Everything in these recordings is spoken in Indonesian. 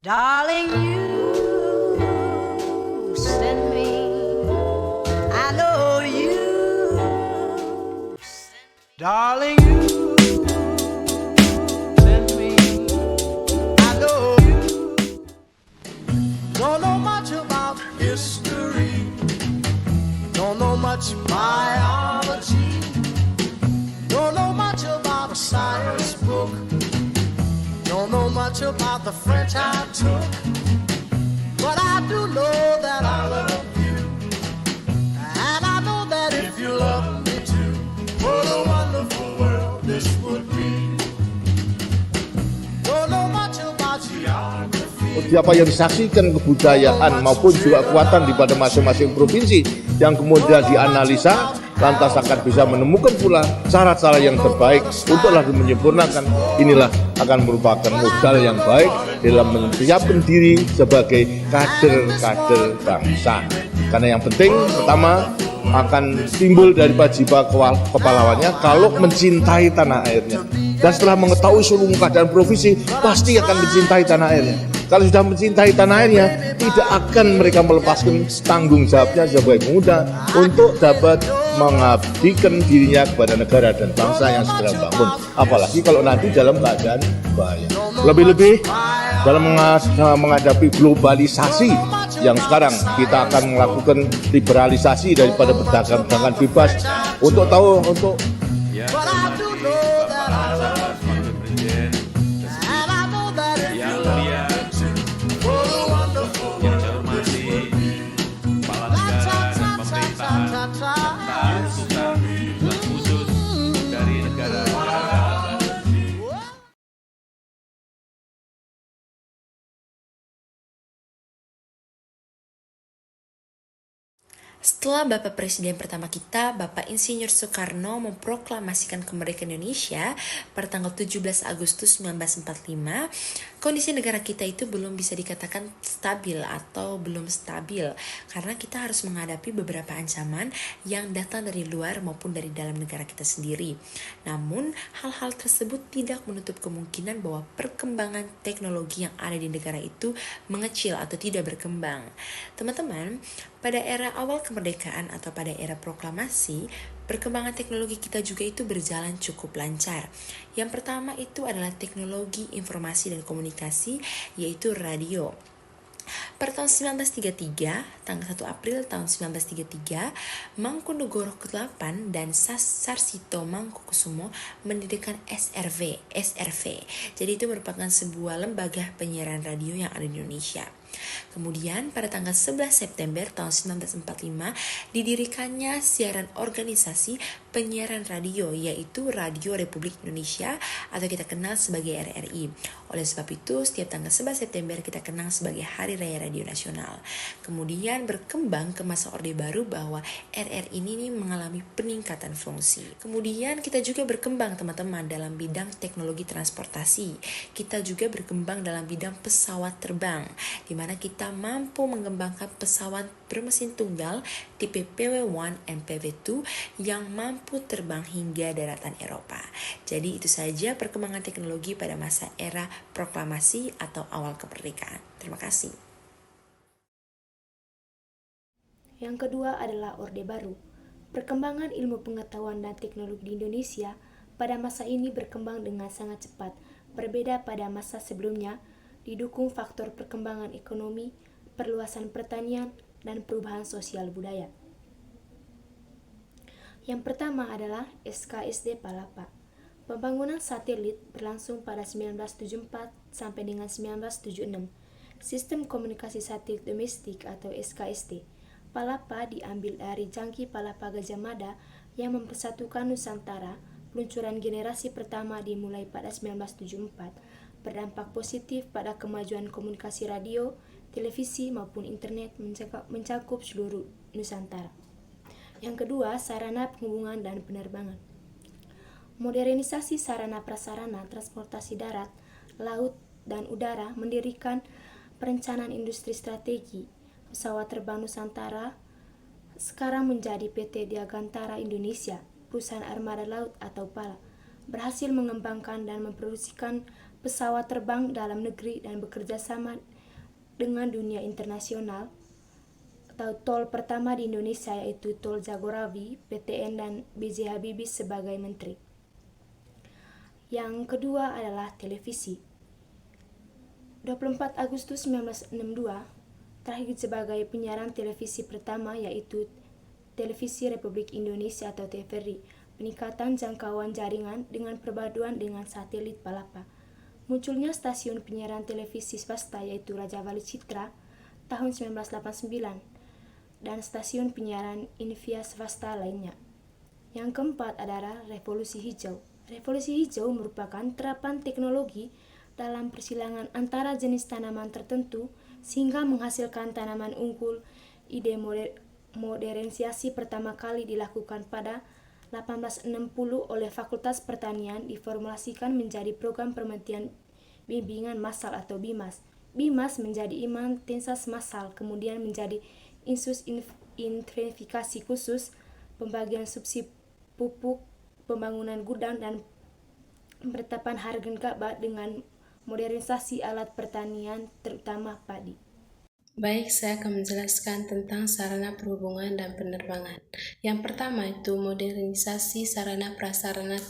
Darling, you send me. I know you. Darling, you send me. I know you. Don't know much about history. Don't know much biology. Don't know much about a science book. Don't know much about the French I took, but I do know that I love you, and I know that if you love me too, what a wonderful world this would be. Don't know much about geography. Apa yang disaksikan kebudayaan maupun juga kekuatan di pada masing-masing provinsi yang kemudian dianalisa, lantas akan bisa menemukan pula cara-cara yang terbaik untuk lagi menyempurnakan. Inilah akan merupakan modal yang baik dalam menyiapkan diri sebagai kader-kader bangsa. Karena yang penting pertama akan timbul dari jiwa kepahlawannya kalau mencintai tanah airnya. Dan setelah mengetahui seluruh keadaan provinsi, pasti akan mencintai tanah airnya. Kalau sudah mencintai tanah airnya, tidak akan mereka melepaskan tanggung jawabnya sebagai pemuda untuk dapat mengabdikan dirinya kepada negara dan bangsa yang segera bangun. Apalagi kalau nanti dalam keadaan bahaya. Lebih-lebih dalam menghadapi globalisasi yang sekarang kita akan melakukan liberalisasi daripada perdagangan bebas untuk Setelah Bapak Presiden pertama kita, Bapak Insinyur Soekarno memproklamasikan kemerdekaan Indonesia pada tanggal 17 Agustus 1945, kondisi negara kita itu belum bisa dikatakan stabil atau belum stabil karena kita harus menghadapi beberapa ancaman yang datang dari luar maupun dari dalam negara kita sendiri. Namun, hal-hal tersebut tidak menutup kemungkinan bahwa perkembangan teknologi yang ada di negara itu mengecil atau tidak berkembang. Teman-teman, pada era awal kemerdekaan atau pada era proklamasi, perkembangan teknologi kita juga itu berjalan cukup lancar. Yang pertama itu adalah teknologi informasi dan komunikasi, yaitu radio. Pada tahun 1933, tanggal 1 April tahun 1933, Mangkunegoro ke-8 dan Sarsito Mangkukusumo mendirikan SRV. Jadi itu merupakan sebuah lembaga penyiaran radio yang ada di Indonesia. Kemudian pada tanggal 11 September tahun 1945 didirikannya siaran organisasi penyiaran radio, yaitu Radio Republik Indonesia atau kita kenal sebagai RRI. Oleh sebab itu setiap tanggal 11 September kita kenal sebagai Hari Raya Radio Nasional. Kemudian berkembang ke masa Orde Baru bahwa RRI ini mengalami peningkatan fungsi. Kemudian kita juga berkembang teman-teman dalam bidang teknologi transportasi. Kita juga berkembang dalam bidang pesawat terbang, di mana kita mampu mengembangkan pesawat bermesin tunggal tipe PW1 and PW2 yang mampu terbang hingga daratan Eropa. Jadi itu saja perkembangan teknologi pada masa era proklamasi atau awal kemerdekaan. Terima kasih. Yang kedua adalah Orde Baru. Perkembangan ilmu pengetahuan dan teknologi di Indonesia pada masa ini berkembang dengan sangat cepat, berbeda pada masa sebelumnya, didukung faktor perkembangan ekonomi, perluasan pertanian, dan perubahan sosial budaya. Yang pertama adalah SKSD Palapa. Pembangunan satelit berlangsung pada 1974 sampai dengan 1976. Sistem komunikasi satelit domestik atau SKSD Palapa diambil dari jangki Palapa Gajah Mada yang mempersatukan Nusantara. Peluncuran generasi pertama dimulai pada 1974. Berdampak positif pada kemajuan komunikasi radio, televisi maupun internet mencakup seluruh Nusantara. Yang kedua, sarana penghubungan dan penerbangan. Modernisasi sarana prasarana transportasi darat, laut, dan udara mendirikan perencanaan industri strategi. Pesawat terbang Nusantara sekarang menjadi PT Dirgantara Indonesia, perusahaan armada laut atau PALA, berhasil mengembangkan dan memproduksikan pesawat terbang dalam negeri dan bekerja sama dengan dunia internasional, atau tol pertama di Indonesia yaitu Tol Jagorawi, PTN dan B.J. Habibie sebagai menteri. Yang kedua adalah televisi. 24 Agustus 1962, terakhir sebagai penyiaran televisi pertama yaitu Televisi Republik Indonesia atau TVRI, peningkatan jangkauan jaringan dengan perpaduan dengan satelit Palapa. Munculnya stasiun penyiaran televisi swasta yaitu Raja Wali Citra tahun 1989 dan stasiun penyiaran Invia swasta lainnya. Yang keempat adalah revolusi hijau. Revolusi hijau merupakan terapan teknologi dalam persilangan antara jenis tanaman tertentu sehingga menghasilkan tanaman unggul. Ide modernisasi pertama kali dilakukan pada 1860 oleh Fakultas Pertanian diformulasikan menjadi program penelitian bimbingan massal atau BIMAS. BIMAS menjadi intensitas massal, kemudian menjadi insus intensifikasi khusus, pembagian subsidi pupuk, pembangunan gudang, dan penetapan harga gabah dengan modernisasi alat pertanian terutama padi. Baik, saya akan menjelaskan tentang sarana perhubungan dan penerbangan. Yang pertama itu modernisasi sarana prasarana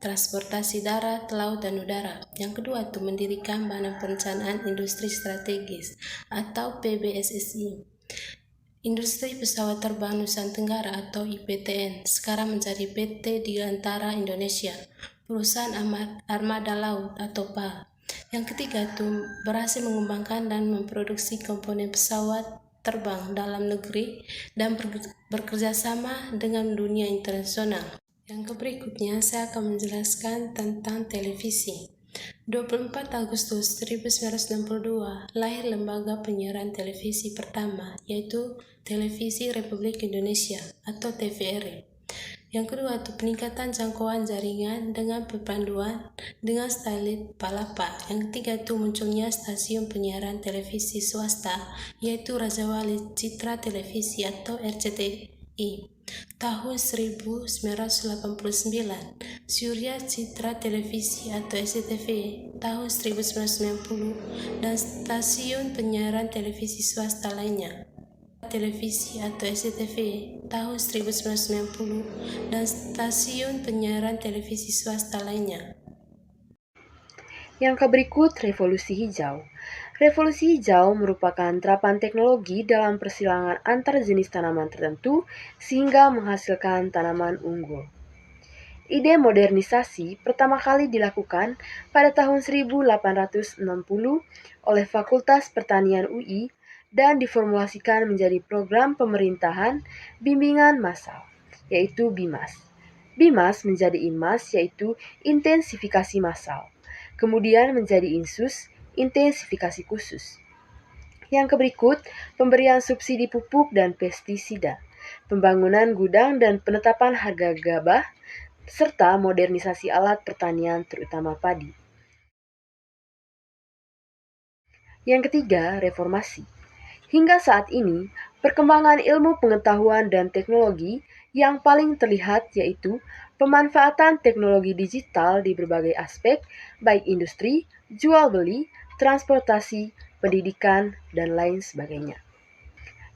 transportasi darat, laut, dan udara. Yang kedua itu mendirikan Badan Perencanaan Industri Strategis atau PBSSI. Industri Pesawat Terbang Nusantara atau IPTN sekarang menjadi PT Dirgantara Indonesia, perusahaan armada laut atau PAL. Yang ketiga itu berhasil mengembangkan dan memproduksi komponen pesawat terbang dalam negeri dan bekerja sama dengan dunia internasional. Yang berikutnya saya akan menjelaskan tentang televisi. 24 Agustus 1962 lahir lembaga penyiaran televisi pertama yaitu Televisi Republik Indonesia atau TVRI. Yang kedua itu peningkatan jangkauan jaringan dengan perpaduan dengan satelit Palapa. Yang ketiga itu munculnya stasiun penyiaran televisi swasta yaitu Raja Wali Citra Televisi atau RCTI. Tahun 1989, Surya Citra Televisi atau SCTV tahun 1990 dan stasiun penyiaran televisi swasta lainnya. Televisi atau SCTV tahun 1990 dan stasiun penyiaran televisi swasta lainnya. Yang berikut revolusi hijau. Revolusi hijau merupakan terapan teknologi dalam persilangan antar jenis tanaman tertentu sehingga menghasilkan tanaman unggul. Ide modernisasi pertama kali dilakukan pada tahun 1860 oleh Fakultas Pertanian UI dan diformulasikan menjadi program pemerintahan bimbingan massal, yaitu BIMAS. BIMAS menjadi INMAS, yaitu intensifikasi massal, kemudian menjadi INSUS, intensifikasi khusus. Yang berikut, pemberian subsidi pupuk dan pestisida, pembangunan gudang dan penetapan harga gabah, serta modernisasi alat pertanian terutama padi. Yang ketiga, reformasi. Hingga saat ini, perkembangan ilmu pengetahuan dan teknologi yang paling terlihat yaitu pemanfaatan teknologi digital di berbagai aspek, baik industri, jual beli, transportasi, pendidikan, dan lain sebagainya.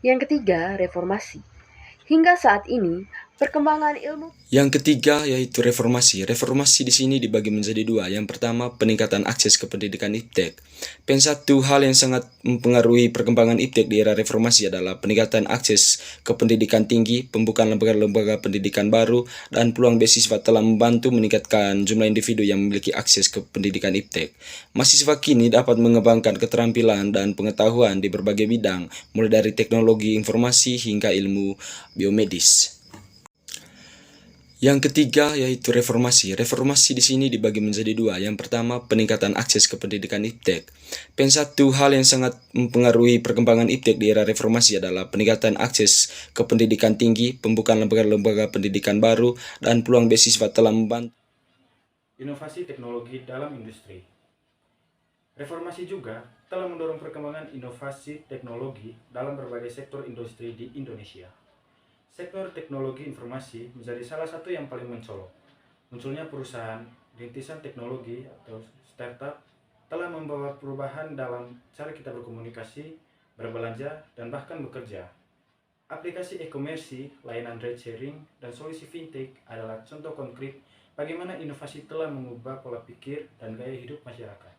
Yang ketiga, reformasi. Hingga saat ini, perkembangan ilmu. Yang ketiga yaitu reformasi. Reformasi di sini dibagi menjadi dua. Yang pertama, peningkatan akses ke pendidikan iptek. Satu hal yang sangat mempengaruhi perkembangan iptek di era reformasi adalah peningkatan akses ke pendidikan tinggi, pembukaan lembaga-lembaga pendidikan baru, dan peluang beasiswa telah membantu meningkatkan jumlah individu yang memiliki akses ke pendidikan iptek. Mahasiswa kini dapat mengembangkan keterampilan dan pengetahuan di berbagai bidang, mulai dari teknologi informasi hingga ilmu biomedis. Yang ketiga yaitu reformasi. Reformasi di sini dibagi menjadi dua. Yang pertama, peningkatan akses ke pendidikan iptek. Satu hal yang sangat mempengaruhi perkembangan iptek di era reformasi adalah peningkatan akses ke pendidikan tinggi, pembukaan lembaga-lembaga pendidikan baru, dan peluang beasiswa telah membantu. Inovasi teknologi dalam industri. Reformasi juga telah mendorong perkembangan inovasi teknologi dalam berbagai sektor industri di Indonesia. Sektor teknologi informasi menjadi salah satu yang paling mencolok. Munculnya perusahaan rintisan teknologi atau startup telah membawa perubahan dalam cara kita berkomunikasi, berbelanja, dan bahkan bekerja. Aplikasi e-commerce, layanan ride sharing, dan solusi fintech adalah contoh konkret bagaimana inovasi telah mengubah pola pikir dan gaya hidup masyarakat.